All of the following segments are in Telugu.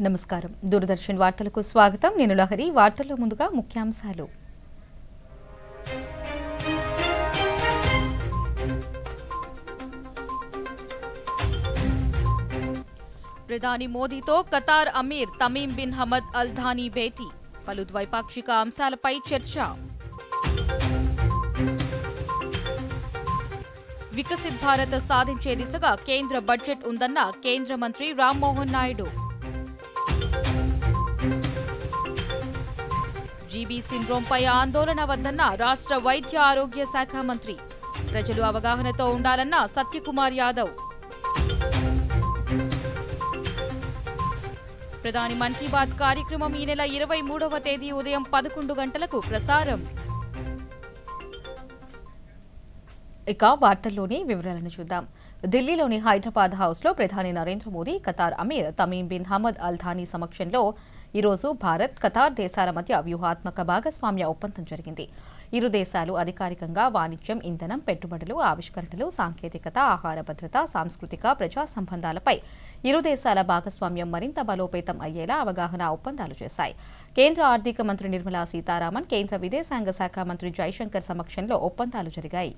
నమస్కారం. దూరదర్శన్ వార్తలకు స్వాగతం. నేను లహరి. వార్తల్లో ముందుగా ముఖ్యాంశాలు. ప్రధాని మోదీతో ఖతార్ అమీర్ Tamim bin Hamad Al Thani భేటీ. పలు ద్వైపాక్షిక అంశాలపై చర్చ. వికసిత్ భారత్ సాధించే దిశగా కేంద్ర బడ్జెట్ ఉందన్న కేంద్ర మంత్రి రామ్మోహన్ నాయుడు. జీబీ సిండ్రోంపై ఆందోళన వద్దన్న రాష్ట్ర వైద్య ఆరోగ్య శాఖ మంత్రి. ప్రజలు అవగాహనతో ఉండాలన్న సత్యకుమార్ యాదవ్. ప్రధాని మన్ కీ బాత్ కార్యక్రమం ఈ నెల 23వ తేదీ ఉదయం 11 గంటలకు ప్రసారం. ఇక వార్తల్లోని వివరాలను చూద్దాం. ఢిల్లీలోని హైదరాబాద్ హౌస్లో ప్రధాని నరేంద్ర మోదీ ఖతార్ అమీర్ Tamim bin Hamad Al Thani సమక్షంలో ఈరోజు భారత్, ఖతార్ దేశాల మధ్య వ్యూహాత్మక భాగస్వామ్య ఒప్పందం జరిగింది. ఇరు దేశాలు అధికారికంగా వాణిజ్యం, ఇంధనం, పెట్టుబడులు, ఆవిష్కరణలు, సాంకేతికత, ఆహార భద్రత, సాంస్కృతిక, ప్రజా సంబంధాలపై ఇరు దేశాల భాగస్వామ్యం మరింత బలోపేతం అయ్యేలా అవగాహన ఒప్పందాలు చేశాయి. కేంద్ర ఆర్థిక మంత్రి నిర్మలా సీతారామన్, కేంద్ర విదేశాంగ శాఖ మంత్రి జైశంకర్ సమక్షంలో ఒప్పందాలు జరిగాయి.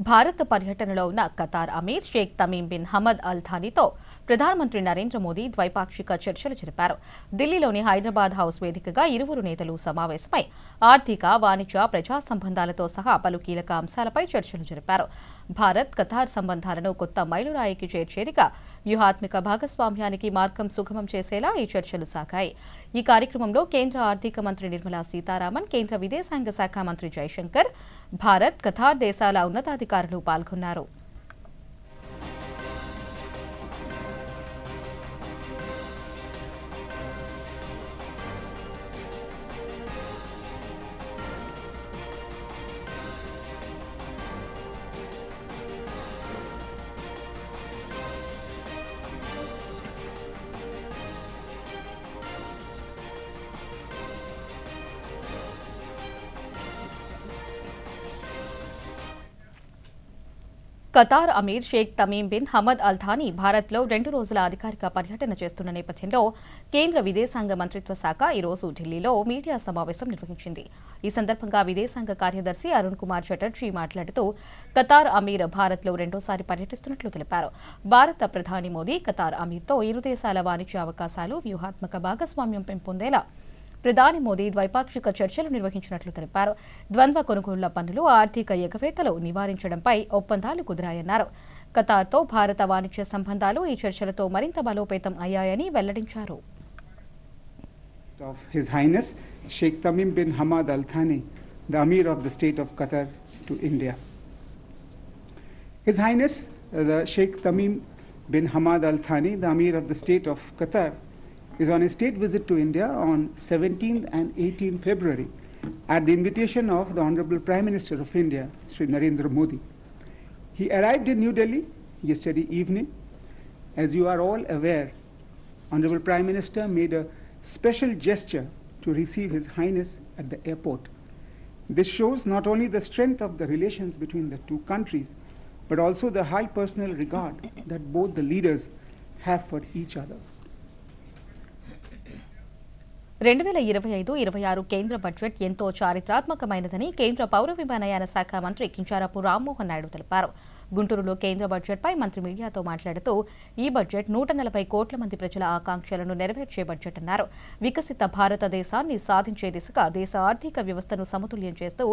భారత్ పర్యటనలో ఉన్న Qatar Aamir Sheikh Tamim bin Hamad Al థానీతో ప్రధానమంత్రి నరేంద్ర మోదీ ద్వైపాక్షిక చర్చలు జరిపారు. ఢిల్లీలోని హైదరాబాద్ హౌస్ వేదికగా ఇరువురు నేతలు సమావేశమై ఆర్థిక, వాణిజ్య, ప్రజా సంబంధాలతో సహా పలు కీలక అంశాలపై చర్చలు జరిపారు. భారత్, ఖతార్ సంబంధాలను కొత్త మైలురాయికి చేర్చేదిగా వ్యూహాత్మక భాగస్వామ్యానికి మార్గం సుగమం చేసేలా ఈ చర్చలు సాగాయి. ఈ కార్యక్రమంలో కేంద్ర ఆర్థిక మంత్రి నిర్మలా సీతారామన్, కేంద్ర విదేశాంగ శాఖ మంత్రి జైశంకర్, భారత్, ఖతార్ దేశాల ఉన్నతాధికారులు పాల్గొన్నారు. ఖతార్ Aamir Sheikh Tamim bin Hamad Al Thani భారత్లో 2 రోజుల అధికారిక పర్యటన చేస్తున్న నేపథ్యంలో కేంద్ర విదేశాంగ మంత్రిత్వ శాఖ ఈరోజు ఢిల్లీలో మీడియా సమావేశం నిర్వహించింది. ఈ సందర్భంగా విదేశాంగ కార్యదర్శి అరుణ్ కుమార్ చటర్జీ మాట్లాడుతూ ఖతార్ అమీర్ భారత్లో రెండోసారి పర్యటిస్తున్నట్లు తెలిపారు. భారత ప్రధాని మోదీ ఖతార్ అమీర్తో ఇరు దేశాల వాణిజ్య అవకాశాలు, వ్యూహాత్మక భాగస్వామ్యం పెంపొందేలా ప్రధాని మోదీ ద్వైపాక్షిక చర్చలు నిర్వహించినట్లు తెలిపారు. ద్వంద్వ కొనుగోళ్ల పన్నులు, ఆర్థిక ఎగవేతలు నివారించడంపై ఒప్పందాలు కుదిరాయన్నారు. ఖతార్తో భారత వాణిజ్య సంబంధాలు ఈ చర్చలతో మరింత బలోపేతం అయ్యాయని వెల్లడించారు. Of His Highness Sheikh Tamim bin Hamad Al Thani, the Amir of the State of Qatar, to India. His Highness the Sheikh Tamim bin Hamad Al Thani, the Amir of the State of Qatar, is on a state visit to India on 17th and 18th February at the invitation of the Honorable Prime Minister of India, Shri Narendra Modi. He arrived in New Delhi yesterday evening. As you are all aware, Honorable Prime Minister made a special gesture to receive His Highness at the airport. This shows not only the strength of the relations between the two countries, but also the high personal regard that both the leaders have for each other. 2025-26 కేంద్ర బడ్జెట్ ఎంతో చారిత్రాత్మకమైనదని కేంద్ర పౌర విమానయాన శాఖ మంత్రి కింజరాపు రామ్మోహన్ నాయుడు తెలిపారు. గుంటూరులో కేంద్ర బడ్జెట్పై మంత్రి మీడియాతో మాట్లాడుతూ ఈ బడ్జెట్ 140 కోట్ల మంది ప్రజల ఆకాంక్షలను నెరవేర్చే బడ్జెట్ అన్నారు. వికసిత భారతదేశాన్ని సాధించే దిశగా దేశ ఆర్థిక వ్యవస్థను సమతుల్యం చేస్తూ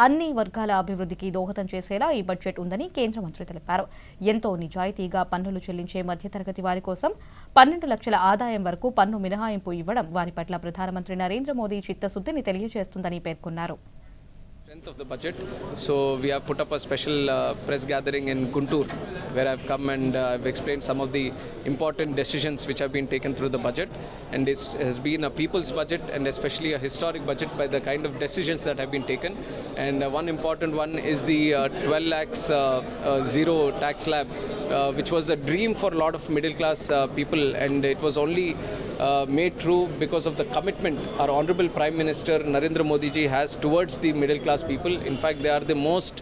అన్ని వర్గాల అభివృద్ధికి దోహదం చేసేలా ఈ బడ్జెట్ ఉందని కేంద్ర మంత్రి తెలిపారు. ఎంతో నిజాయితీగా పన్నులు చెల్లించే మధ్యతరగతి వారి కోసం 12 లక్షల ఆదాయం వరకు పన్ను మినహాయింపు ఇవ్వడం వారి పట్ల ప్రధానమంత్రి నరేంద్ర మోదీ చిత్తశుద్ధిని తెలియజేస్తుందని పేర్కొన్నారు. Strength of the budget. So we have put up a special press gathering in Guntur, where I've come and I've explained some of the important decisions which have been taken through the budget, and it has been a people's budget and especially a historic budget by the kind of decisions that have been taken. And one important one is the 12 lakhs zero tax slab, which was a dream for a lot of middle class people, and it was only made true because of the commitment our Honorable Prime Minister Narendra Modi ji has towards the middle class people. In fact, they are the most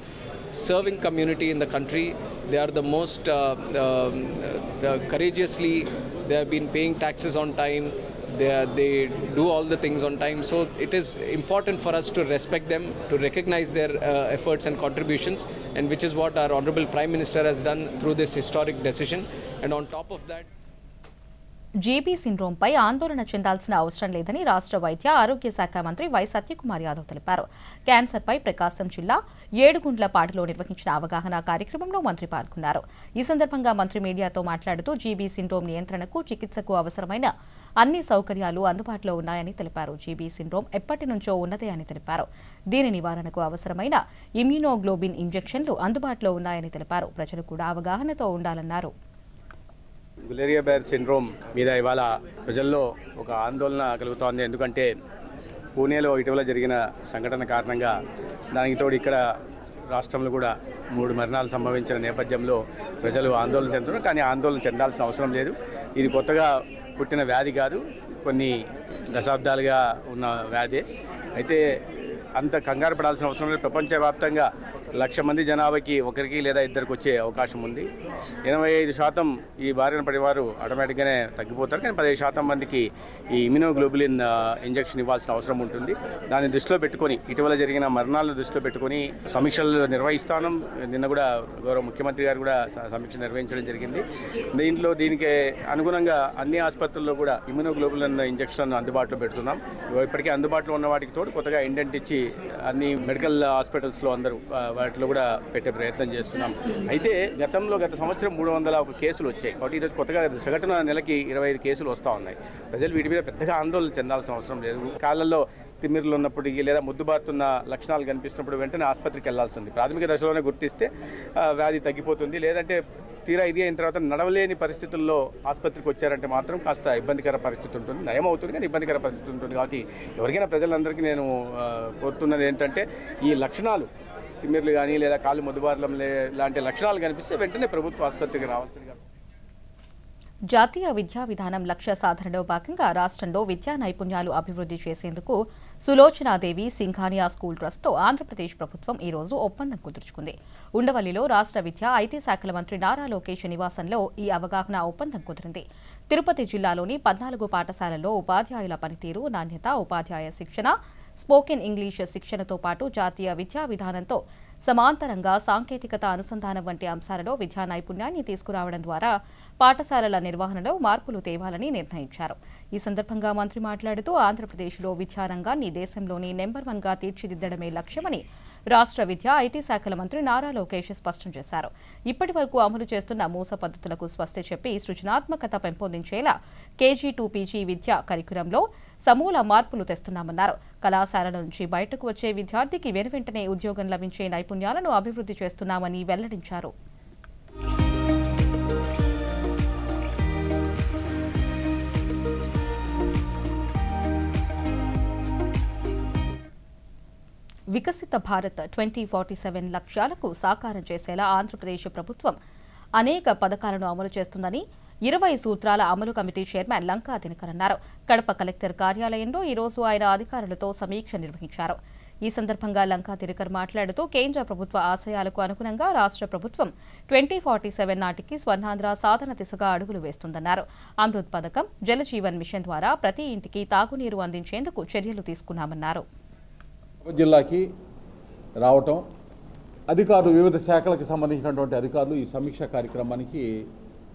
serving community in the country. They are the most courageously, they have been paying taxes on time. They do all the things on time. So it is important for us to respect them, to recognize their efforts and contributions, and which is what our Honorable Prime Minister has done through this historic decision. And on top of that, GB సిండ్రోమ్పై ఆందోళన చెందాల్సిన అవసరం లేదని రాష్ట్ర వైద్య ఆరోగ్య శాఖ మంత్రి వై సత్యకుమార్ యాదవ్ తెలిపారు. క్యాన్సర్పై ప్రకాశం జిల్లా ఏడుగుండ్లపాడులో నిర్వహించిన అవగాహన కార్యక్రమంలో మంత్రి పాల్గొన్నారు. ఈ సందర్భంగా మంత్రి మీడియాతో మాట్లాడుతూ జీబీ సిండ్రోమ్ నియంత్రణకు చికిత్సకు అవసరమైన అన్ని సౌకర్యాలు అందుబాటులో ఉన్నాయని తెలిపారు. జీబీ సిండ్రోమ్ ఎప్పటి నుంచో ఉన్నదే అని తెలిపారు. దీని నివారణకు అవసరమైన ఇమ్యూనోగ్లోబిన్ ఇంజెక్షన్లు అందుబాటులో ఉన్నాయని తెలిపారు. ప్రజలు కూడా అవగాహనతో ఉండాలన్నారు. గులేరియా బేర్ సిండ్రోమ్ మీద ఇవాళ ప్రజల్లో ఒక ఆందోళన కలుగుతోంది. ఎందుకంటే పూణేలో ఇటీవల జరిగిన సంఘటన కారణంగా దానికి తోడు ఇక్కడ రాష్ట్రంలో కూడా 3 మరణాలు సంభవించిన నేపథ్యంలో ప్రజలు ఆందోళన చెందుతున్నారు. కానీ ఆందోళన చెందాల్సిన అవసరం లేదు. ఇది కొత్తగా పుట్టిన వ్యాధి కాదు, కొన్ని దశాబ్దాలుగా ఉన్న వ్యాధి. అయితే అంత కంగారు పడాల్సిన అవసరం లేదు. ప్రపంచవ్యాప్తంగా 1,00,000 మంది జనాభాకి ఒకరికి లేదా ఇద్దరికి వచ్చే అవకాశం ఉంది. 85% ఈ బారిన పడేవారు ఆటోమేటిక్గానే తగ్గిపోతారు. కానీ 15% మందికి ఈ ఇమ్యూనోగ్లోబులిన్ ఇంజెక్షన్ ఇవ్వాల్సిన అవసరం ఉంటుంది. దాన్ని దృష్టిలో పెట్టుకొని ఇటీవల జరిగిన మరణాలను దృష్టిలో పెట్టుకొని సమీక్షలు నిర్వహిస్తాను. నిన్న కూడా గౌరవ ముఖ్యమంత్రి గారు కూడా సమీక్ష నిర్వహించడం జరిగింది. దీనికి అనుగుణంగా అన్ని ఆసుపత్రుల్లో కూడా ఇమ్యూనోగ్లోబులిన్ ఇంజెక్షన్ అందుబాటులో పెడుతున్నాం. ఇప్పటికే అందుబాటులో ఉన్న వాటికి తోడు కొత్తగా ఇండెంట్ ఇచ్చి అన్ని మెడికల్ హాస్పిటల్స్లో అందరూ వాటిలో కూడా పెట్టే ప్రయత్నం చేస్తున్నాం. అయితే గత సంవత్సరం 301 కేసులు వచ్చాయి. కాబట్టి ఈరోజు కొత్తగా సగటున నెలకి 25 కేసులు వస్తూ ఉన్నాయి. ప్రజలు వీటి మీద పెద్దగా ఆందోళన చెందాల్సిన అవసరం లేదు. కాళ్ళల్లో తిమ్మిర్లు ఉన్నప్పటికీ లేదా ముద్దుబారుతున్న లక్షణాలు కనిపిస్తున్నప్పుడు వెంటనే ఆసుపత్రికి వెళ్లాల్సి ఉంది. ప్రాథమిక దశలోనే గుర్తిస్తే వ్యాధి తగ్గిపోతుంది. లేదంటే తీరా ఇది అయిన తర్వాత నడవలేని పరిస్థితుల్లో ఆసుపత్రికి వచ్చారంటే మాత్రం కాస్త ఇబ్బందికర పరిస్థితి ఉంటుంది. నయం అవుతుంది కానీ ఇబ్బందికర పరిస్థితి ఉంటుంది. కాబట్టి ఎవరికైనా ప్రజలందరికీ నేను కోరుతున్నది ఏంటంటే ఈ లక్షణాలు తిమ్మిర్లు కానీ లేదా కాళ్ళు ముద్దుబారలం లాంటి లక్షణాలు కనిపిస్తే వెంటనే ప్రభుత్వ ఆసుపత్రికి రావాల్సిందిగా. జాతీయ విద్యా విధానం లక్ష్య సాధనలో భాగంగా రాష్ట్రంలో విద్యా నైపుణ్యాలు అభివృద్ధి చేసేందుకు సులోచనాదేవి సింఘానియా స్కూల్ ట్రస్ట్తో ఆంధ్రప్రదేశ్ ప్రభుత్వం ఈ రోజు ఒప్పందం కుదుర్చుకుంది. ఉండవల్లిలో రాష్ట్ర విద్యా ఐటీ శాఖల మంత్రి నారా లోకేష్ నివాసంలో ఈ అవగాహన ఒప్పందం కుదిరింది. తిరుపతి జిల్లాలోని 14 పాఠశాలల్లో ఉపాధ్యాయుల పనితీరు, నాణ్యత, ఉపాధ్యాయ శిక్షణ, స్పోకెన్ ఇంగ్లీష్ శిక్షణతో పాటు జాతీయ విద్యా విధానంతో సమాంతరంగా సాంకేతికత అనుసంధానం వంటి అంశాలలో విద్యా నైపుణ్యాన్ని తీసుకురావడం ద్వారా పాఠశాలల నిర్వహణలో మార్పులు తేవాలని నిర్ణయించారు. ఈ సందర్భంగా మంత్రి మాట్లాడుతూ ఆంధ్రప్రదేశ్లో విద్యారంగాన్ని దేశంలోని నెంబర్ 1గా తీర్చిదిద్దడమే లక్ష్యమని రాష్ట్ర విద్యా ఐటీ శాఖల మంత్రి నారా లోకేష్ స్పష్టం చేశారు. ఇప్పటి వరకు అమలు చేస్తున్న మూస పద్ధతులకు స్వస్తి చెప్పి సృజనాత్మకత పెంపొందించేలా కేజీ టు పీజీ విద్యా కరికులంలో సమూల మార్పులు తెస్తున్నామన్నారు. కళాశాలల నుంచి బయటకు వచ్చే విద్యార్థికి వెనువెంటనే ఉద్యోగం లభించే నైపుణ్యాలను అభివృద్ధి చేస్తున్నామని వెల్లడించారు. వికసిత భారత్ 2047 లక్ష్యాలకు సాకారం చేసేలా ఆంధ్రప్రదేశ్ ప్రభుత్వం అనేక పథకాలను అమలు చేస్తుందని 20 సూత్రాల అమలు కమిటీ చైర్మన్ లంకా దినకర్ అన్నారు. కడప కలెక్టర్ కార్యాలయంలో ఈ రోజు ఆయన అధికారులతో సమీక్ష నిర్వహించారు. ఈ సందర్భంగా లంకా దినకర్ మాట్లాడుతూ కేంద్ర ప్రభుత్వ ఆశయాలకు అనుగుణంగా రాష్ట్ర ప్రభుత్వం 2047 నాటికి స్వర్ణాంధ్ర సాధన దిశగా అడుగులు వేస్తుందన్నారు. అమృత్ పథకం, జలజీవన్ మిషన్ ద్వారా ప్రతి ఇంటికి తాగునీరు అందించేందుకు చర్యలు తీసుకున్నామన్నారు. జిల్లాకి రావటం, అధికారులు వివిధ శాఖలకు సంబంధించినటువంటి అధికారులు ఈ సమీక్ష కార్యక్రమానికి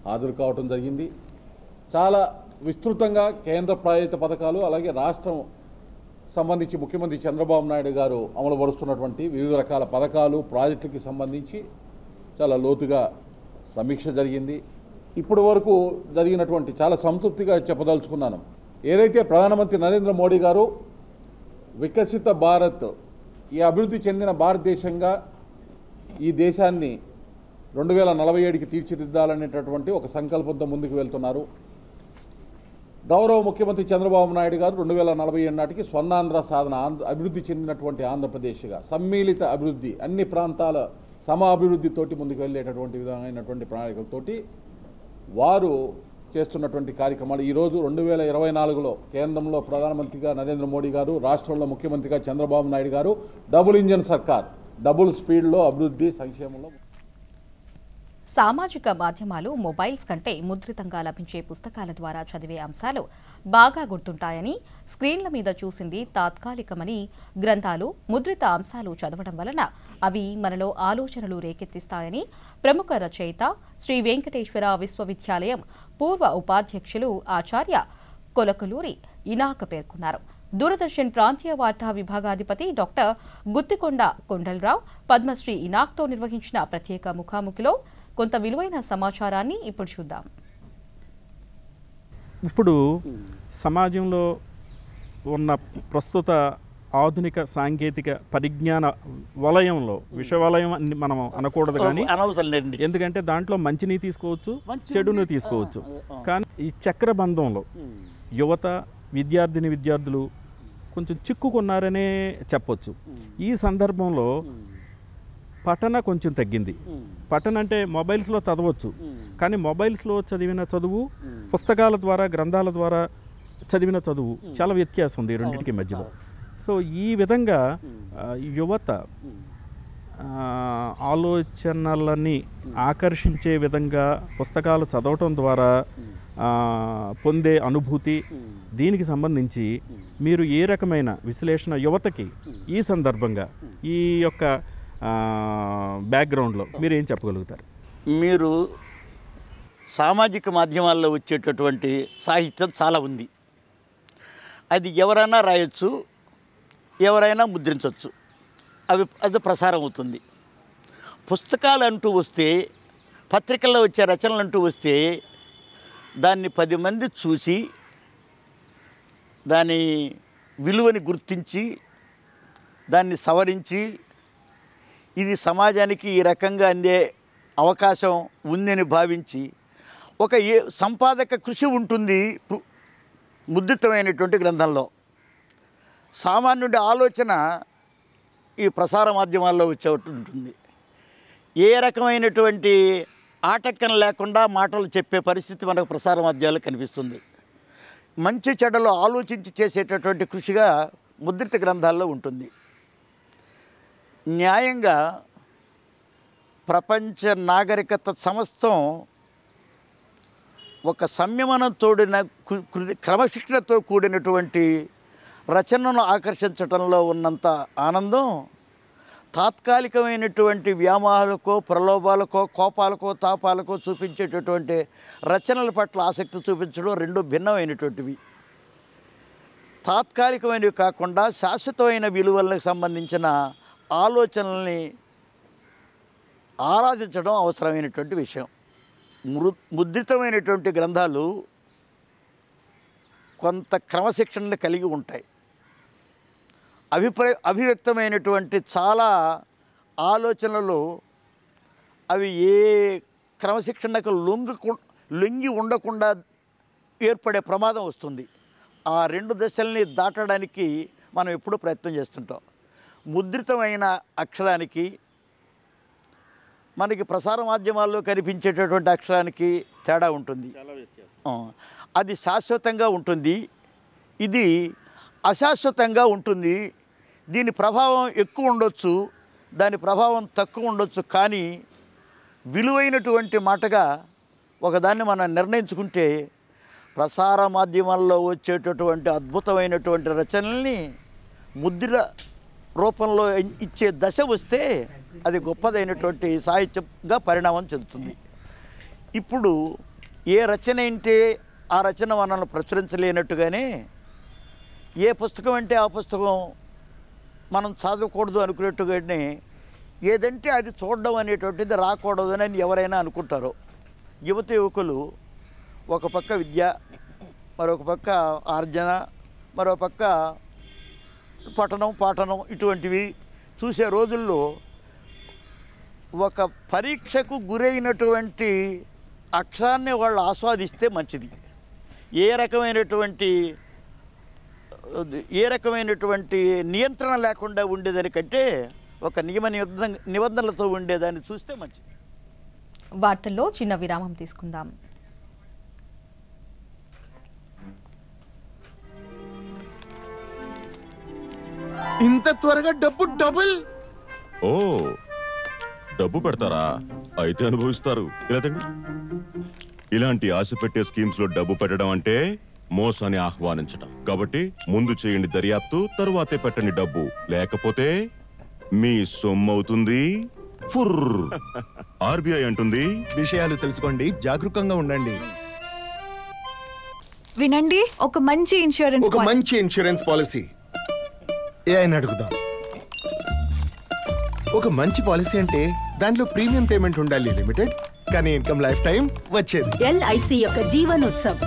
హాజరు కావటం జరిగింది. చాలా విస్తృతంగా కేంద్ర ప్రాయోజిత పథకాలు, అలాగే రాష్ట్రం సంబంధించి ముఖ్యమంత్రి చంద్రబాబు నాయుడు గారు అమలుపరుస్తున్నటువంటి వివిధ రకాల పథకాలు, ప్రాజెక్టులకి సంబంధించి చాలా లోతుగా సమీక్ష జరిగింది. ఇప్పటి వరకు జరిగినటువంటి చాలా సంతృప్తిగా చెప్పదలుచుకున్నాను. ఏదైతే ప్రధానమంత్రి నరేంద్ర మోడీ గారు వికసిత భారత్ ఈ అభివృద్ధి చెందిన భారతదేశంగా ఈ దేశాన్ని 2047కి తీర్చిదిద్దాలనేటటువంటి ఒక సంకల్పంతో ముందుకు వెళ్తున్నారు. గౌరవ ముఖ్యమంత్రి చంద్రబాబు నాయుడు గారు 2047 నాటికి స్వర్ణాంధ్ర సాధన అభివృద్ధి చెందినటువంటి ఆంధ్రప్రదేశ్గా సమ్మిళిత అభివృద్ధి, అన్ని ప్రాంతాల అభివృద్ధితోటి ముందుకు వెళ్ళేటటువంటి విధమైనటువంటి ప్రణాళికలతోటి వారు చేస్తున్నటువంటి కార్యక్రమాలు ఈరోజు 2024లో కేంద్రంలో ప్రధానమంత్రిగా నరేంద్ర మోడీ గారు, రాష్ట్రంలో ముఖ్యమంత్రిగా చంద్రబాబు నాయుడు గారు డబుల్ ఇంజన్ సర్కార్, డబుల్ స్పీడ్లో అభివృద్ధి సంక్షేమంలో. సామాజిక మాధ్యమాలు మొబైల్స్ కంటే ముద్రితంగా లభించే పుస్తకాల ద్వారా చదివే అంశాలు బాగా గుర్తుంటాయని, స్క్రీన్ల మీద చూసింది తాత్కాలికమని, గ్రంథాలు ముద్రిత అంశాలు చదవడం వలన అవి మనలో ఆలోచనలు రేకెత్తిస్తాయని ప్రముఖ రచయిత శ్రీ వెంకటేశ్వర విశ్వవిద్యాలయం పూర్వ ఉపాధ్యక్షులు ఆచార్య కొలకలూరి ఇనాక పేర్కొన్నారు. దూరదర్శన్ ప్రాంతీయ వార్తా విభాగాధిపతి డాక్టర్ గుత్తికొండ కొండలరావు పద్మశ్రీ ఇనాక్తో నిర్వహించిన ప్రత్యేక ముఖాముఖిలో కొంత విలువైన సమాచారాన్ని ఇప్పుడు చూద్దాం. ఇప్పుడు సమాజంలో ఉన్న ప్రస్తుత ఆధునిక సాంకేతిక పరిజ్ఞాన వలయంలో విషవలయం అని మనం అనకూడదు, కానీ ఎందుకంటే దాంట్లో మంచిని తీసుకోవచ్చు, చెడుని తీసుకోవచ్చు. కానీ ఈ చక్రబంధంలో యువత, విద్యార్థులు కొంచెం చిక్కుకున్నారనే చెప్పొచ్చు. ఈ సందర్భంలో పఠన కొంచెం తగ్గింది. పఠన అంటే మొబైల్స్లో చదవచ్చు, కానీ మొబైల్స్లో చదివిన చదువు, పుస్తకాల ద్వారా గ్రంథాల ద్వారా చదివిన చదువు చాలా వ్యత్యాసం ఉంది రెండింటికి మధ్యలో. సో ఈ విధంగా యువత ఆలోచనలని ఆకర్షించే విధంగా పుస్తకాలు చదవటం ద్వారా పొందే అనుభూతి, దీనికి సంబంధించి మీరు ఏ రకమైన విశ్లేషణ యువతకి ఈ సందర్భంగా ఈ యొక్క బ్యాక్గ్రౌండ్లో మీరు ఏం చెప్పగలుగుతారు? మీరు సామాజిక మాధ్యమాల్లో వచ్చేటటువంటి సాహిత్యం చాలా ఉంది. అది ఎవరైనా రాయొచ్చు, ఎవరైనా ముద్రించవచ్చు, అది ప్రసారం అవుతుంది. పుస్తకాలు అంటూ వస్తే, పత్రికల్లో వచ్చే రచనలు అంటూ వస్తే దాన్ని 10 మంది చూసి దాని విలువని గుర్తించి దాన్ని సవరించి ఇది సమాజానికి ఈ రకంగా అందే అవకాశం ఉందని భావించి ఒక సంపాదక కృషి ఉంటుంది ముద్రితమైనటువంటి గ్రంథంలో. సామాన్యుడి ఆలోచన ఈ ప్రసార మాధ్యమాల్లో వచ్చేటట్టు ఉంటుంది. ఏ రకమైనటువంటి ఆటంకం లేకుండా మాటలు చెప్పే పరిస్థితి మనకు ప్రసార మాధ్యమాల్లో కనిపిస్తుంది. మంచి చెడ్డలో ఆలోచించి చేసేటటువంటి కృషిగా ముద్రిత గ్రంథాల్లో ఉంటుంది. న్యాయంగా ప్రపంచ నాగరికత సమస్తం ఒక సంయమనంతోడిన క్రమశిక్షణతో కూడినటువంటి రచనను ఆకర్షించడంలో ఉన్నంత ఆనందం తాత్కాలికమైనటువంటి వ్యామోహాలకో, ప్రలోభాలకో, కోపాలకో, తాపాలకో చూపించేటటువంటి రచనల పట్ల ఆసక్తి చూపించడం రెండు భిన్నమైనటువంటివి. తాత్కాలికమైనవి కాకుండా శాశ్వతమైన విలువలకు సంబంధించిన ఆలోచనల్ని ఆరాధించడం అవసరమైనటువంటి విషయం. ముద్రితమైనటువంటి గ్రంథాలు కొంత క్రమశిక్షణను కలిగి ఉంటాయి. అభివ్యక్తమైనటువంటి చాలా ఆలోచనలు అవి ఏ క్రమశిక్షణకు లొంగి ఉండకుండా ఏర్పడే ప్రమాదం వస్తుంది. ఆ రెండు దశల్ని దాటడానికి మనం ఎప్పుడూ ప్రయత్నం చేస్తుంటాం. ముద్రితమైన అక్షరానికి మనకి ప్రసార మాధ్యమాల్లో కనిపించేటటువంటి అక్షరానికి తేడా ఉంటుంది. అది శాశ్వతంగా ఉంటుంది, ఇది అశాశ్వతంగా ఉంటుంది. దీని ప్రభావం ఎక్కువ ఉండొచ్చు, దాని ప్రభావం తక్కువ ఉండొచ్చు. కానీ విలువైనటువంటి మాటగా ఒకదాన్ని మనం నిర్ణయించుకుంటే ప్రసార మాధ్యమాల్లో వచ్చేటటువంటి అద్భుతమైనటువంటి రచనల్ని ముద్ర రూపంలో ఇచ్చే దశ వస్తే అది గొప్పదైనటువంటి సాహిత్యంగా పరిణామం చెందుతుంది. ఇప్పుడు ఏ రచన అంటే ఆ రచన మనల్ని ప్రచురించలేనట్టుగానే ఏ పుస్తకం అంటే ఆ పుస్తకం మనం చదవకూడదు అనుకునేట్టుగానే ఏదంటే అది చూడడం అనేటువంటిది రాకూడదు అని ఎవరైనా అనుకుంటారో. యువత యువకులు ఒక పక్క విద్య, మరొక పక్క ఆర్జన, మరో పక్క పఠనం పాఠనం ఇటువంటివి చూసే రోజుల్లో ఒక పరీక్షకు గురైనటువంటి అక్షరాన్ని వాళ్ళు ఆస్వాదిస్తే మంచిది. ఏ రకమైనటువంటి నియంత్రణ లేకుండా ఉండేదానికంటే ఒక నిబంధనలతో ఉండేదాన్ని చూస్తే మంచిది. వార్తల్లో చిన్న విరామం తీసుకుందాం. ఇంత త్వరగా డబ్బు డబుల్? ఓ, డబ్బు పెడతారా? అయితే అనుభవిస్తారు. ఇలాంటి ఆశ పెట్టే స్కీమ్స్ లో డబ్బు పెట్టడం అంటే మోసాన్ని ఆహ్వానించడం. కాబట్టి ముందు చేయండి దర్యాప్తు, తరువాతే పెట్టండి డబ్బు. లేకపోతే మీ సొమ్మవుతుంది. ఆర్బీఐ అంటుంది, విషయాలు తెలుసుకోండి, జాగరూకంగా ఉండండి. వినండి, ఒక మంచి ఇన్సూరెన్స్ పాలసీ ఏ అయినా అడుగుదాం. ఒక మంచి పాలసీ అంటే దాంట్లో ప్రీమియం పేమెంట్ ఉండాలి లిమిటెడ్, కానీ ఇన్కమ్ లైఫ్ టైం వచ్చేది. ఎల్ఐసి యొక్క జీవనోత్సవ్.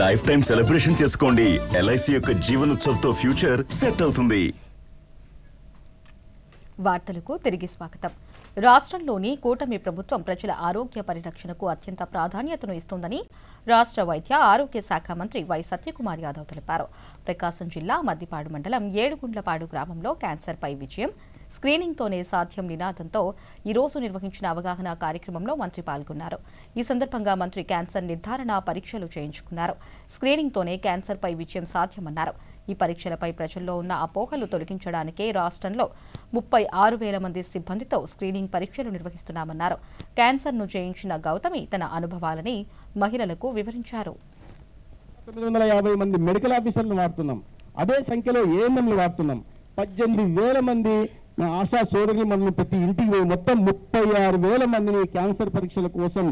లైఫ్ టైం సెలబ్రేషన్ చేసుకోండి. ఎల్ఐసి యొక్క జీవనోత్సవ్ తో ఫ్యూచర్ సెట్ అవుతుంది. వార్తలకు తిరిగి స్వాగతం. రాష్ట్రంలోని కూటమి ప్రభుత్వం ప్రజల ఆరోగ్య పరిరక్షణకు అత్యంత ప్రాధాన్యతను ఇస్తోందని రాష్ట్ర వైద్య ఆరోగ్య శాఖ మంత్రి వై సత్యకుమార్ యాదవ్ తెలిపారు. ప్రకాశం జిల్లా మద్దిపాడు మండలం ఏడుగుండ్లపాడు గ్రామంలో క్యాన్సర్పై విజయం, స్క్రీనింగ్తోనే సాధ్యం నినాదంతో ఈరోజు నిర్వహించిన అవగాహన కార్యక్రమంలో మంత్రి పాల్గొన్నారు. ఈ సందర్భంగా మంత్రి క్యాన్సర్ నిర్ధారణ పరీక్షలు చేయించుకున్నారు. స్క్రీనింగ్తోనే క్యాన్సర్పై విజయం సాధ్యమన్నారు. ఈ పరీక్షలపై ప్రజల్లో ఉన్న అపోహలు తొలగించడానికే రాష్ట్రంలో 36,000 మంది సిబ్బందితో స్క్రీనింగ్ పరీక్షలు నిర్వహిస్తున్నామన్నారు. క్యాన్సర్ను జయించిన గౌతమి తన అనుభవాలని మహిళలకు వివరించారు. 950 మంది మెడికల్ ఆఫీసర్లు వాడుతున్నాం. అదే సంఖ్యలో ఏఎన్ఎంలు వాడుతున్నాం. 18,000 మంది ఆశా సోదరులు మనం ప్రతి ఇంటికి మొత్తం 36,000 మందిని క్యాన్సర్ పరీక్షల కోసం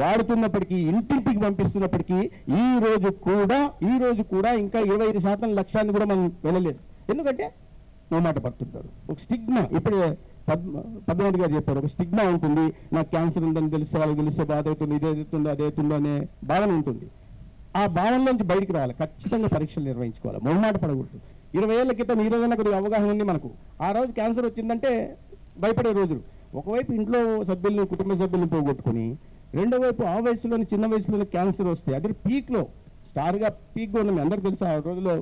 వాడుతున్నప్పటికీ, ఇంటింటికి పంపిస్తున్నప్పటికీ ఈ రోజు కూడా ఇంకా 25% లక్ష్యాన్ని కూడా మనం వెళ్ళలేదు. ఎందుకంటే మాట పడుతుంటారు. ఒక స్టిగ్మా, ఇప్పుడే పద్మావతి గారు చెప్పారు, ఒక స్టిగ్మా ఉంటుంది. నాకు క్యాన్సర్ ఉందని తెలిస్తే, వాళ్ళకి తెలిస్తే బాధ అవుతుంది, ఇదేతుందో అదేతుందో అనే భావన ఉంటుంది. ఆ భావనలోంచి బయటికి రావాలి. ఖచ్చితంగా పరీక్షలు నిర్వహించుకోవాలి, మొహమాట పడకూడదు. 20 ఏళ్ల క్రితం ఈ రోజున కొద్దిగా అవగాహన ఉంది మనకు. ఆ రోజు క్యాన్సర్ వచ్చిందంటే భయపడే రోజులు. ఒకవైపు ఇంట్లో సభ్యులను, కుటుంబ సభ్యులను పోగొట్టుకుని, రెండో వైపు ఆ వయసులోని, చిన్న వయసులోని క్యాన్సర్ వస్తే అది పీక్లో స్టార్గా పీక్గా ఉన్నాం. అందరికీ తెలుసు, ఆ రోజుల్లో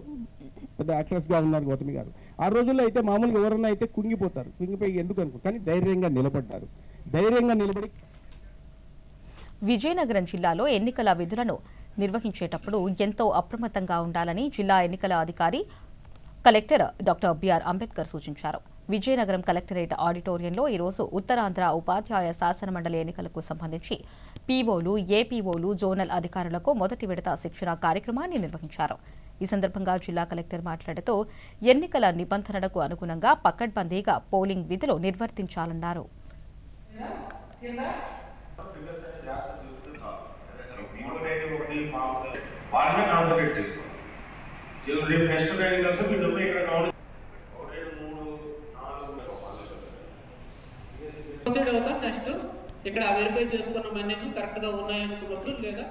పెద్ద యాక్ట్రెస్గా ఉన్నారు గౌతమి గారు. ఆ రోజుల్లో అయితే మామూలుగా ఎవరన్నా అయితే కుంగిపోతారు. కుంగిపోయి ఎందుకు అనుకో, కానీ ధైర్యంగా నిలబడ్డారు. ధైర్యంగా నిలబడి విజయనగరం జిల్లాలో ఎన్నికల విధులను నిర్వహించేటప్పుడు ఎంతో అప్రమత్తంగా ఉండాలని జిల్లా ఎన్నికల అధికారి కలెక్టర్ డాక్టర్ బిఆర్ అంబేద్కర్ సూచించారు. విజయనగరం కలెక్టరేట్ ఆడిటోరియంలో ఈరోజు ఉత్తరాంధ్ర ఉపాధ్యాయ శాసనమండలి ఎన్నికలకు సంబంధించి పీఓలు, ఏపీఓలు, జోనల్ అధికారులకు మొదటి విడత శిక్షణ కార్యక్రమాన్ని నిర్వహించారు. ఈ సందర్భంగా జిల్లా కలెక్టర్ మాట్లాడుతూ ఎన్నికల నిబంధనలకు అనుగుణంగా పకడ్బందీగా పోలింగ్ విధులు నిర్వర్తించాలన్నారు. నెక్స్ట్ ఇక్కడ వెరిఫై చేసుకున్నవన్నీ కరెక్ట్గా ఉన్నాయనుకున్నప్పుడు లేదా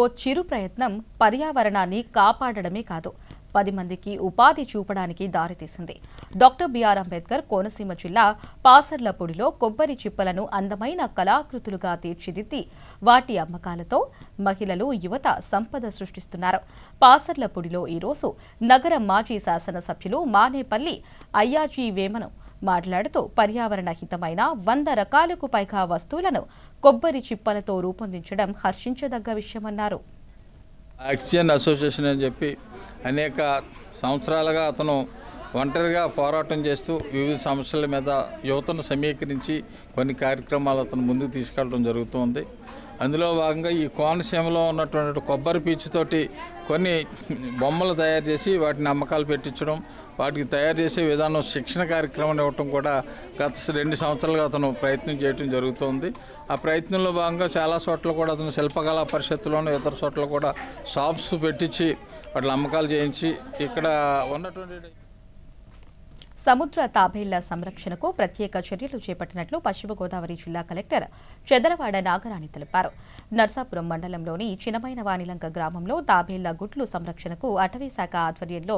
ఓ చిరు ప్రయత్నం పర్యావరణాన్ని కాపాడడమే కాదు, 10 మందికి ఉపాధి చూపడానికి దారితీసింది. డాక్టర్ బిఆర్ అంబేద్కర్ కోనసీమ జిల్లా పాసర్లపూడిలో కొబ్బరి చిప్పలను అందమైన కళాకృతులుగా తీర్చిదిద్ది వాటి అమ్మకాలతో మహిళలు, యువత సంపద సృష్టిస్తున్నారు. పాసర్లపూడిలో ఈరోజు నగర మాజీ శాసనసభ్యులు మానేపల్లి అయ్యాజీ వేమను మాట్లాడుతూ పర్యావరణ హితమైన 100 రకాలకు పైగా వస్తువులను కొబ్బరి చిప్పలతో రూపొందించడం హర్షించదగ్గ విషయమన్నారు. ఆక్సిజన్ అసోసియేషన్ అని చెప్పి అనేక సంవత్సరాలుగా అతను ఒంటరిగా పోరాటం చేస్తూ వివిధ సమస్యల మీద యువతను సమీకరించి కొన్ని కార్యక్రమాలు అతను ముందుకు తీసుకెళ్ళడం జరుగుతుంది. అందులో భాగంగా ఈ కోనసీమలో ఉన్నటువంటి కొబ్బరి పీచుతోటి కొన్ని బొమ్మలు తయారు చేసి వాటిని అమ్మకాలు పెట్టించడం, వాటికి తయారు చేసే విధానం శిక్షణ కార్యక్రమం ఇవ్వటం కూడా గత 2 సంవత్సరాలుగా అతను ప్రయత్నం చేయడం జరుగుతుంది. ఆ ప్రయత్నంలో భాగంగా చాలా చోట్ల కూడా అతను శిల్పకళా పరిషత్తులోనూ ఇతర చోట్ల కూడా షాప్స్ పెట్టించి వాటి అమ్మకాలు చేయించి ఇక్కడ ఉన్నటువంటి సముద్ర తాబేళ్ల సంరక్షణకు ప్రత్యేక చర్యలు చేపట్టినట్లు పశ్చిమ గోదావరి జిల్లా కలెక్టర్ చెదలవాడ నాగరాణి తెలిపారు. నర్సాపురం మండలంలోని చినమైనవానిలంక గ్రామంలో తాబేళ్ల గుడ్లు సంరక్షణకు అటవీశాఖ ఆధ్వర్యంలో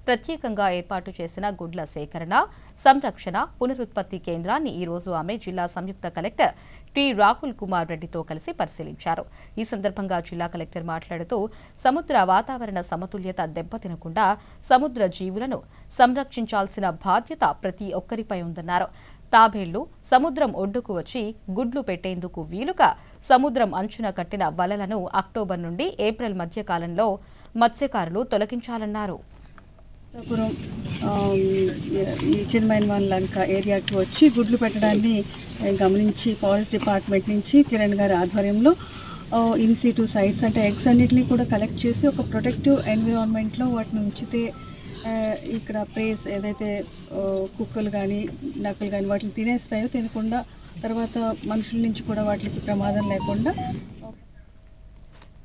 ప్రత్యేకంగా ఏర్పాటు చేసిన గుడ్ల సేకరణ, సంరక్షణ, పునరుత్పత్తి కేంద్రాన్ని ఈ రోజు ఆమె జిల్లా సంయుక్త కలెక్టర్ టి రాహుల్ కుమార్ రెడ్డితో కలిసి పరిశీలించారు. ఈ సందర్భంగా జిల్లా కలెక్టర్ మాట్లాడుతూ సముద్ర వాతావరణ సమతుల్యత దెబ్బతినకుండా సముద్ర జీవులను సంరక్షించాల్సిన బాధ్యత ప్రతి ఒక్కరిపై ఉందన్నారు. తాబేళ్లు సముద్రం ఒడ్డుకు వచ్చి గుడ్లు పెట్టేందుకు వీలుగా సముద్రం అంచున కట్టిన వలలను అక్టోబర్ నుండి ఏప్రిల్ మధ్య కాలంలో మత్స్యకారులు తొలగించాలన్నారు. ఈ చిన్మైన్వాన్లంక ఏరియాకి వచ్చి గుడ్లు పెట్టడాన్ని గమనించి ఫారెస్ట్ డిపార్ట్మెంట్ నుంచి కిరణ్ గారి ఆధ్వర్యంలో ఇన్ సిటు సైట్స్ అంటే ఎగ్స్ అన్నిటిని కూడా కలెక్ట్ చేసి ఒక ప్రొటెక్టివ్ ఎన్విరాన్మెంట్లో వాటిని ఉంచితే ఇక్కడ ప్రేస్ ఏదైతే కుక్కలు కానీ నక్కలు కానీ వాటిని తినేస్తాయో తినకుండా తర్వాత మనుషుల నుంచి కూడా వాటికి ప్రమాదం లేకుండా.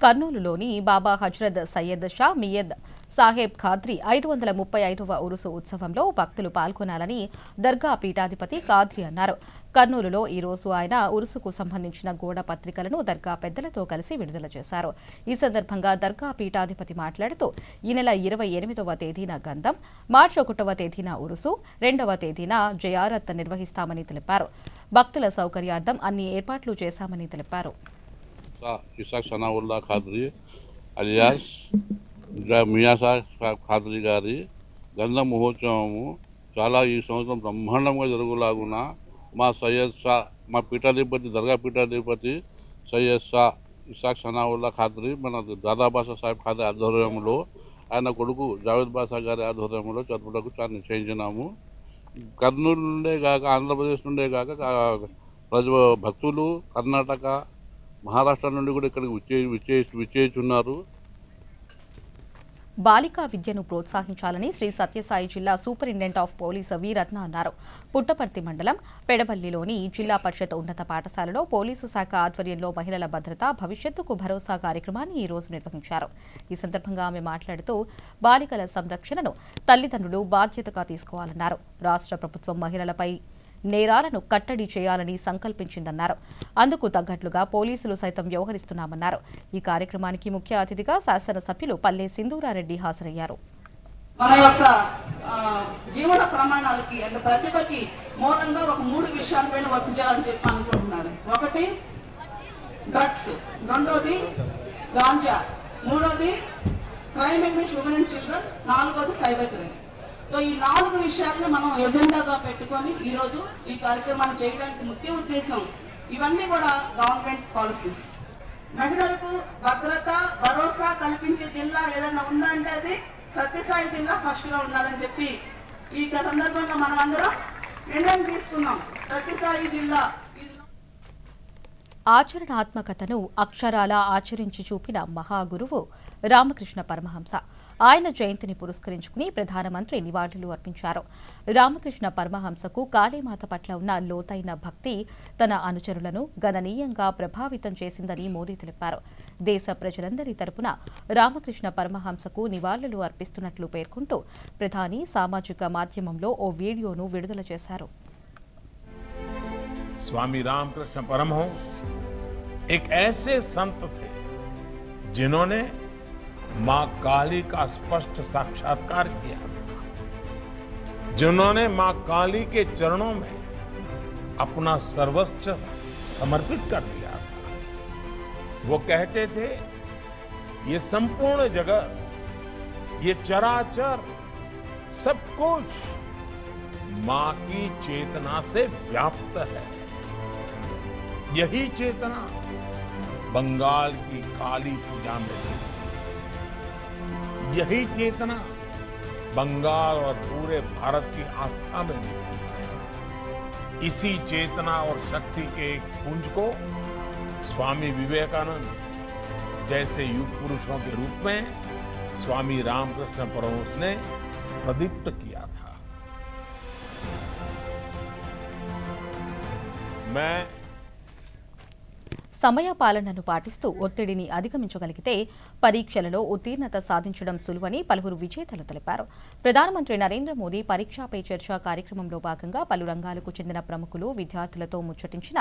కర్నూలులోని బాబా హజ్రత్ సయ్యద్ షా మియద్ సాహెబ్ ఖాద్రీ 535వ ఉరుసు ఉత్సవంలో భక్తులు పాల్గొనాలని దర్గా పీఠాధిపతి ఖాద్రీ అన్నారు. కర్నూలులో ఈ రోజు ఆయన ఉరుసుకు సంబంధించిన గోడ పత్రికలను దర్గా పెద్దలతో కలిసి విడుదల చేశారు. ఈ సందర్భంగా దర్గా పీఠాధిపతి మాట్లాడుతూ ఈ నెల 28వ తేదీన గంధం, మార్చి 1వ తేదీన ఉరుసు, 2వ తేదీన జయారత్ నిర్వహిస్తామని తెలిపారు. భక్తుల సౌకర్యార్థం అన్ని ఏర్పాట్లు చేశామని తెలిపారు. ఇసాక్ సనావుల్లా ఖాద్రీ అలియాస్ మియా సాహెబ్ ఖాద్రీ గారి గంధం మహోత్సవము చాలా ఈ సంవత్సరం బ్రహ్మాండంగా జరుగులాగున మా సయ్యద్ షా మా పీఠాధిపతి దర్గా పీఠాధిపతి సయ్యద్ షా ఇసాక్ సనావుల్లా ఖాద్రీ మన దాదాబాషా సాహెబ్ ఖాద్రీ ఆధ్వర్యంలో ఆయన కొడుకు జావేద్ బాషా గారి ఆధ్వర్యంలో జరుపుటకు చాలా నిశ్చయించినాము. కర్నూలు నుండే కాక ఆంధ్రప్రదేశ్ నుండే కాక భక్తులు కర్ణాటక మహారాష్ట్ర నుండి కూడా ఇక్కడికి విచ్చేస్తున్నారు. బాలికా విద్యను ప్రోత్సహించాలని శ్రీ సత్యసాయి జిల్లా సూపరింటెండెంట్ ఆఫ్ పోలీస్ వి రత్న అన్నారు. పుట్టపర్తి మండలం పెడబల్లిలోని జిల్లా పరిషత్ ఉన్నత పాఠశాలలో పోలీసు శాఖ ఆధ్వర్యంలో మహిళల భద్రత భవిష్యత్తుకు భరోసా కార్యక్రమాన్ని ఈ రోజు నిర్వహించారు. ఈ సందర్భంగా ఆమె మాట్లాడుతూ బాలికల సంరక్షణను తల్లిదండ్రులు బాధ్యతగా తీసుకోవాలన్నారు. రాష్ట్ర ప్రభుత్వం మహిళలపై నేరాలను కట్టడి చేయాలని సంకల్పించిందన్నారు. అందుకు తగ్గట్లుగా పోలీసులు సైతం వ్యవహరిస్తున్నామన్నారు. ఈ కార్యక్రమానికి ముఖ్య అతిథిగా శాసనసభ్యులు పల్లె సింధూరారెడ్డి హాజరయ్యారు. మన యొక్క జీవన ప్రమాణాలకి అంటే ప్రతిభకి మూలంగా ఒక 3 విషయాలపైన వర్తించాలని చెప్పి అనుకుంటున్నారు. ఒకటి డ్రగ్స్, రెండోది గాంజా, మూడోది crime against women and children, నాలుగోది సైబర్ క్రైమ్. సో ఈ 4 విషయాలను మనం ఎజెండాగా పెట్టుకొని ఈరోజు ఈ కార్యక్రమాన్ని చేయడానికి ముఖ్య ఉద్దేశం ఇవన్నీ కూడా గవర్నమెంట్ పాలసీస్. మహిళలకు భద్రత భరోసా కల్పించే జిల్లా ఏదైనా ఉందంటే అది సత్యసాయి జిల్లా ఫస్ట్గా ఉండాలని చెప్పి ఈ సందర్భంగా మనం అందరం నిర్ణయం తీసుకున్నాం. సత్యసాయి జిల్లా ఆచరణాత్మకతను అక్షరాల ఆచరించి చూపిన మహాగురువు రామకృష్ణ పరమహంస. ఆయన జయంతిని పురస్కరించుకుని ప్రధానమంత్రి నివాళులు అర్పించారు. రామకృష్ణ పరమహంసకు కాళీమాత పట్ల ఉన్న లోతైన భక్తి తన అనుచరులను గణనీయంగా ప్రభావితం చేసిందని మోదీ తెలిపారు. దేశ ప్రజలందరి తరపున రామకృష్ణ పరమహంసకు నివాళులు అర్పిస్తున్నట్లు పేర్కొంటూ ప్రధాని సామాజిక మాధ్యమంలో ఓ వీడియోను విడుదల చేశారు. स्वामी रामकृष्ण परमहंस एक ऐसे संत थे जिन्होंने मां काली का स्पष्ट साक्षात्कार किया था, जिन्होंने मां काली के चरणों में अपना सर्वस्व समर्पित कर दिया था। वो कहते थे ये संपूर्ण जगत, ये चराचर सब कुछ मां की चेतना से व्याप्त है। यही चेतना बंगाल की काली पूजा में थी, यही चेतना बंगाल और पूरे भारत की आस्था में दिखती है। इसी चेतना और शक्ति के एक पुंज को स्वामी विवेकानंद जैसे युग पुरुषों के रूप में स्वामी रामकृष्ण परमहंस ने प्रदीप्त किया था। मैं సమయపాలనను పాటిస్తూ ఒత్తిడిని అధిగమించగలిగితే పరీక్షలలో ఉత్తీర్ణత సాధించడం సులువని పలువురు విజేతలు తెలిపారు. ప్రధానమంత్రి నరేంద్ర మోదీ పరీక్షాపై చర్చ కార్యక్రమంలో భాగంగా పలు రంగాలకు చెందిన ప్రముఖులు విద్యార్థులతో ముచ్చటించిన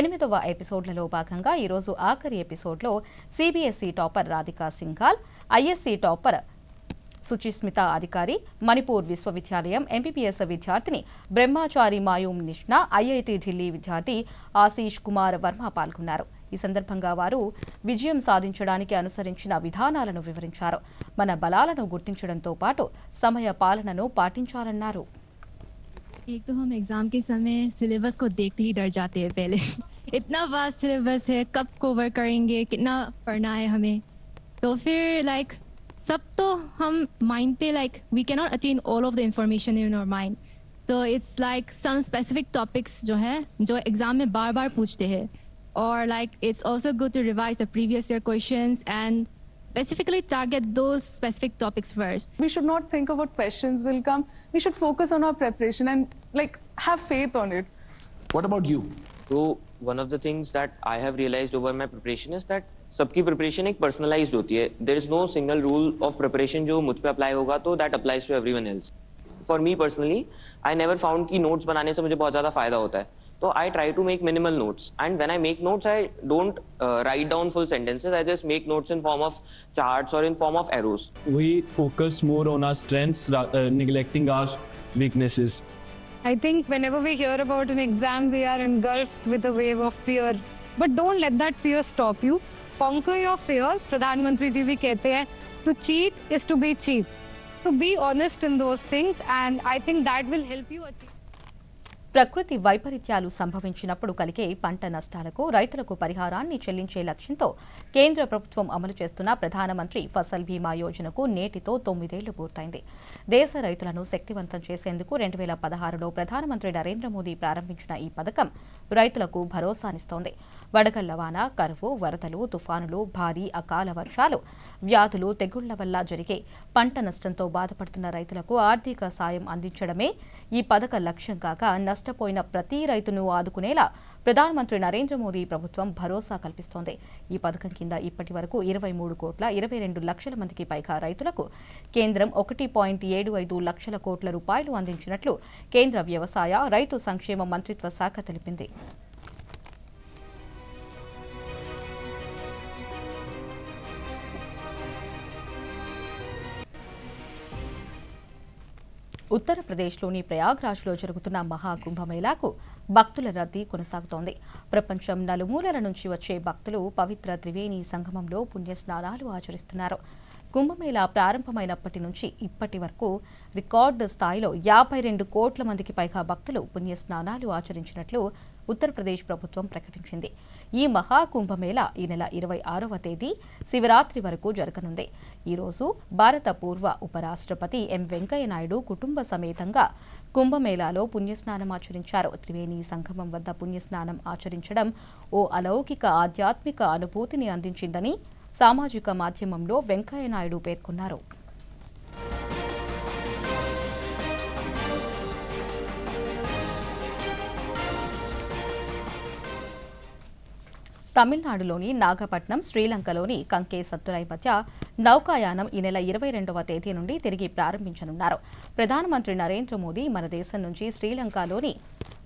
8వ ఎపిసోడ్లలో భాగంగా ఈరోజు ఆఖరి ఎపిసోడ్లో CBSE topper Radhika Singhal, ISC topper Suchismita Adhikari, Manipur విశ్వవిద్యాలయం ఎంబీబీఎస్ విద్యార్థిని బ్రహ్మచారి మాయూమ్ నిష్నా, ఐఐటి ఢిల్లీ విద్యార్థి ఆశీష్ కుమార్ వర్మ పాల్గొన్నారు. ఈ సందర్భంగా వారు విజయం సాధించడానికి అనుసరించిన విధానాలను వివరించారు. మన బలాలను గుర్తించడంతో పాటు సమయ పాలనను పాటించాలన్నారు. एक तो हम एग्जाम के समय सिलेबस को देखते ही डर जाते हैं पहले इतना वास्ट सिलेबस है, कब कवर करेंगे, कितना पढ़ना है हमें. तो फिर सब तो हम माइंड पे we cannot attain all of the information in our mind. So it's some specific topics जो है जो एग्जाम में बार बार पूछते हैं, or it's also good to revise the previous year questions and specifically target those specific topics first. We should not think of what questions will come. We should focus on our preparation and have faith on it. What about you? So one of the things that I have realized over my preparation is that सबकी प्रिपरेशन एक पर्सनलाइज्ड होती है. There is no single rule of preparation जो मुझ पे अप्लाई होगा तो that applies to everyone else. For me personally I never found कि नोट्स बनाने से मुझे बहुत ज़्यादा फायदा होता है. तो I try to make minimal notes and when I make notes I don't write down full sentences. I just make notes in form of charts और इन form of arrows. We focus more on our strengths, neglecting our weaknesses. I think whenever we hear about an exam, we are engulfed with a wave of fear. But don't let that fear stop you. Conquer your fears. प्रधानमंत्री जी भी कहते हैं to cheat is to be cheap. So be honest in those things and I think that will help you achieve. ప్రకృతి వైపరీత్యాలు సంభవించినప్పుడు కలిగే పంట నష్టాలకు రైతులకు పరిహారాన్ని చెల్లించే లక్ష్యంతో కేంద్ర ప్రభుత్వం అమలు చేస్తున్న ప్రధానమంత్రి ఫసల్ బీమా యోజనకు నేటితో 9 ఏళ్లు పూర్తయింది. దేశ రైతులను శక్తివంతం చేసేందుకు 2016లో ప్రధానమంత్రి నరేంద్ర మోదీ ప్రారంభించిన ఈ పథకం రైతులకు భరోసానిస్తోంది. వడగళ్ల వాన, కరువు, వరదలు, తుఫానులు, భారీ అకాల వర్షాలు, వ్యాధులు, తెగుళ్ల వల్ల జరిగే పంట నష్టంతో బాధపడుతున్న రైతులకు ఆర్థిక సాయం అందించడమే ఈ పథక లక్ష్యం కాగా నష్టపోయిన ప్రతి రైతును ఆదుకునేలా ప్రధానమంత్రి నరేంద్ర మోదీ ప్రభుత్వం భరోసా కల్పిస్తోంది. ఈ పథకం కింద ఇప్పటి వరకు 23,22 లక్షల మందికి పైగా రైతులకు కేంద్రం 1.75 లక్షల కోట్ల రూపాయలు అందించినట్లు కేంద్ర వ్యవసాయ, రైతు సంక్షేమ మంత్రిత్వ శాఖ తెలిపింది. ఉత్తరప్రదేశ్లోని ప్రయాగ్రాజ్లో జరుగుతున్న మహాకుంభమేళాకు భక్తుల రద్దీ కొనసాగుతోంది. ప్రపంచం నలుమూలల నుంచి వచ్చే భక్తులు పవిత్ర త్రివేణి సంగమంలో పుణ్యస్నానాలు ఆచరిస్తున్నారు. కుంభమేళా ప్రారంభమైనప్పటి నుంచి ఇప్పటి వరకు రికార్డు స్థాయిలో 52 కోట్ల మందికి పైగా భక్తులు పుణ్యస్నానాలు ఆచరించినట్లు ఉత్తరప్రదేశ్ ప్రభుత్వం ప్రకటించింది. ఈ మహాకుంభమేళా ఈ నెల 26వ తేదీ శివరాత్రి వరకు జరగనుంది. ఈరోజు భారత పూర్వ ఉపరాష్ట్రపతి ఎం వెంకయ్యనాయుడు కుటుంబ సమేతంగా కుంభమేళాలో పుణ్యస్నానం ఆచరించారు. త్రివేణి సంగమం వద్ద పుణ్యస్నానం ఆచరించడం ఓ అలౌకిక ఆధ్యాత్మిక అనుభూతిని అందించిందని సామాజిక మాధ్యమంలో వెంకయ్యనాయుడు పేర్కొన్నారు. తమిళనాడులోని నాగపట్నం, శ్రీలంకలోని కంకే సత్తురై మధ్య నౌకాయానం ఈ నెల 22వ తేదీ నుండి తిరిగి ప్రారంభించనున్నారు. ప్రధానమంత్రి నరేంద్ర మోదీ మన దేశం నుంచి శ్రీలంకలోని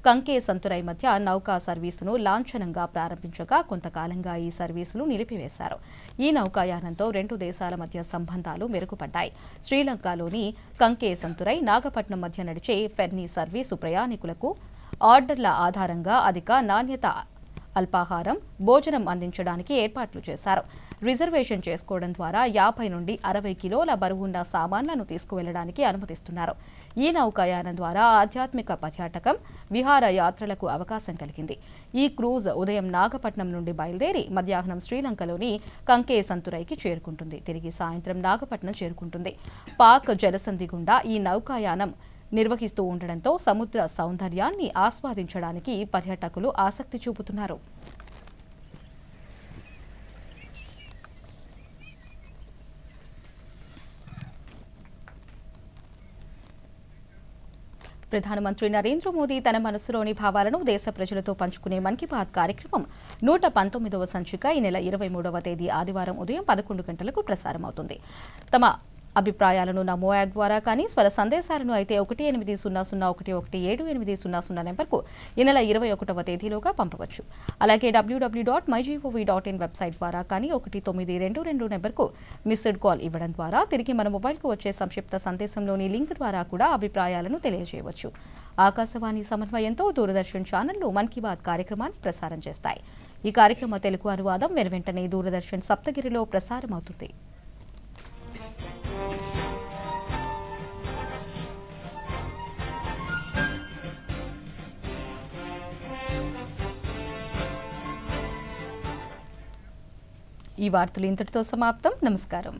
కంకే సంతురై మధ్య నౌకా సర్వీసును లాంఛనంగా ప్రారంభించగా కొంతకాలంగా ఈ సర్వీసులు నిలిపివేశారు. ఈ నౌకాయానంతో 2 దేశాల మధ్య సంబంధాలు మెరుగుపడ్డాయి. శ్రీలంకలోని కంకే సంతురై, నాగపట్నం మధ్య నడిచే ఫెర్నీ సర్వీసు ప్రయాణికులకు ఆర్డర్ల ఆధారంగా అధిక నాణ్యత అల్పాహారం, భోజనం అందించడానికి ఏర్పాట్లు చేశారు. రిజర్వేషన్ చేసుకోవడం ద్వారా 50 నుండి 60 కిలోల బరువున్న సామాన్లను తీసుకువెళ్లడానికి అనుమతిస్తున్నారు. ఈ నౌకాయానం ద్వారా ఆధ్యాత్మిక పర్యాటకం, విహార యాత్రలకు అవకాశం కలిగింది. ఈ క్రూజ్ ఉదయం నాగపట్నం నుండి బయలుదేరి మధ్యాహ్నం శ్రీలంకలోని కంకే సంతురైకి చేరుకుంటుంది. తిరిగి సాయంత్రం నాగపట్నం చేరుకుంటుంది. పాక్ జలసంధి గుండా ఈ నౌకాయానం నిర్వహిస్తూ ఉండడంతో సముద్ర సౌందర్యాన్ని ఆస్వాదించడానికి పర్యాటకులు ఆసక్తి చూపుతున్నారు. ప్రధానమంత్రి నరేంద్ర మోదీ తన మనసులోని భావాలను దేశ ప్రజలతో పంచుకునే మన్ కీ బాత్ కార్యక్రమం 119వ సంచిక ఈ నెల 23వ తేదీ ఆదివారం ఉదయం 11 గంటలకు ప్రసారమవుతుంది. తమ అభిప్రాయాలను నమో యాప్ ద్వారా కానీ స్వర సందేశాలను అయితే 1800111700 నెంబర్కు ఈ నెల 21వ తేదీలోగా పంపవచ్చు. అలాగే www.mygov.in వెబ్సైట్ ద్వారా కానీ 1922 నెంబర్కు మిస్డ్ కాల్ ఇవ్వడం ద్వారా తిరిగి మన మొబైల్కు వచ్చే సంక్షిప్త సందేశంలోని లింక్ ద్వారా కూడా అభిప్రాయాలను తెలియజేయవచ్చు. ఆకాశవాణి సమన్వయంతో దూరదర్శన్ ఛానళ్లు మన్ కీ బాత్ కార్యక్రమాన్ని ప్రసారం చేస్తాయి. ఈ కార్యక్రమ తెలుగు అనువాదం వెనువెంటనే దూరదర్శన్ సప్తగిరిలో ప్రసారమవుతుంది. ఈ వార్తలు ఇంతటితో సమాప్తం. నమస్కారం.